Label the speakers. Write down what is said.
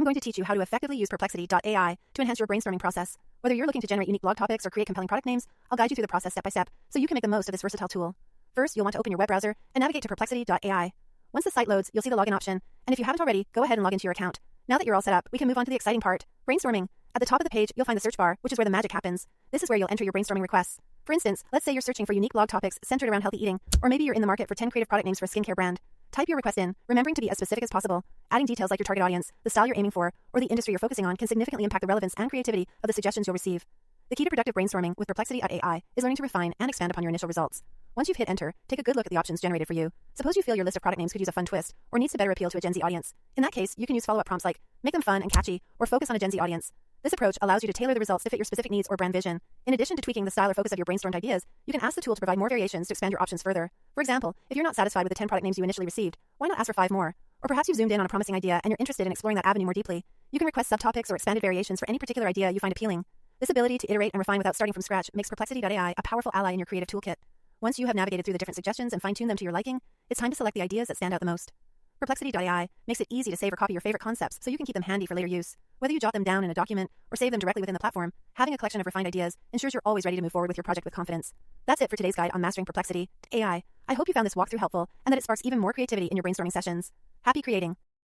Speaker 1: going to teach you how to effectively use Perplexity AI to enhance your brainstorming process. Whether you're looking to generate unique blog topics or create compelling product names, I'll guide you through the process step by step so you can make the most of this versatile tool. First, you'll want to open your web browser and navigate to Perplexity AI. Once the site loads, you'll see the login option, and if you haven't already, go ahead and log into your account. Now that you're all set up, we can move on to the exciting part, brainstorming. At the top of the page, you'll find the search bar, which is where the magic happens. This is where you'll enter your brainstorming requests. For instance, let's say you're searching for unique blog topics centered around healthy eating, or maybe you're in the market for 10 creative product names for a skincare brand. Type your request in, remembering to be as specific as possible. Adding details like your target audience, the style you're aiming for, or the industry you're focusing on can significantly impact the relevance and creativity of the suggestions you'll receive. The key to productive brainstorming with Perplexity AI is learning to refine and expand upon your initial results. Once you've hit enter, take a good look at the options generated for you. Suppose you feel your list of product names could use a fun twist, or needs to better appeal to a Gen Z audience. In that case, you can use follow-up prompts like, make them fun and catchy, or focus on a Gen Z audience. This approach allows you to tailor the results to fit your specific needs or brand vision. In addition to tweaking the style or focus of your brainstormed ideas, you can ask the tool to provide more variations to expand your options further. For example, if you're not satisfied with the 10 product names you initially received, why not ask for 5 more? Or perhaps you've zoomed in on a promising idea and you're interested in exploring that avenue more deeply. You can request subtopics or expanded variations for any particular idea you find appealing. This ability to iterate and refine without starting from scratch makes Perplexity AI a powerful ally in your creative toolkit. Once you have navigated through the different suggestions and fine-tuned them to your liking, it's time to select the ideas that stand out the most. Perplexity AI makes it easy to save or copy your favorite concepts so you can keep them handy for later use. Whether you jot them down in a document or save them directly within the platform, having a collection of refined ideas ensures you're always ready to move forward with your project with confidence. That's it for today's guide on mastering Perplexity AI. I hope you found this walkthrough helpful and that it sparks even more creativity in your brainstorming sessions. Happy creating!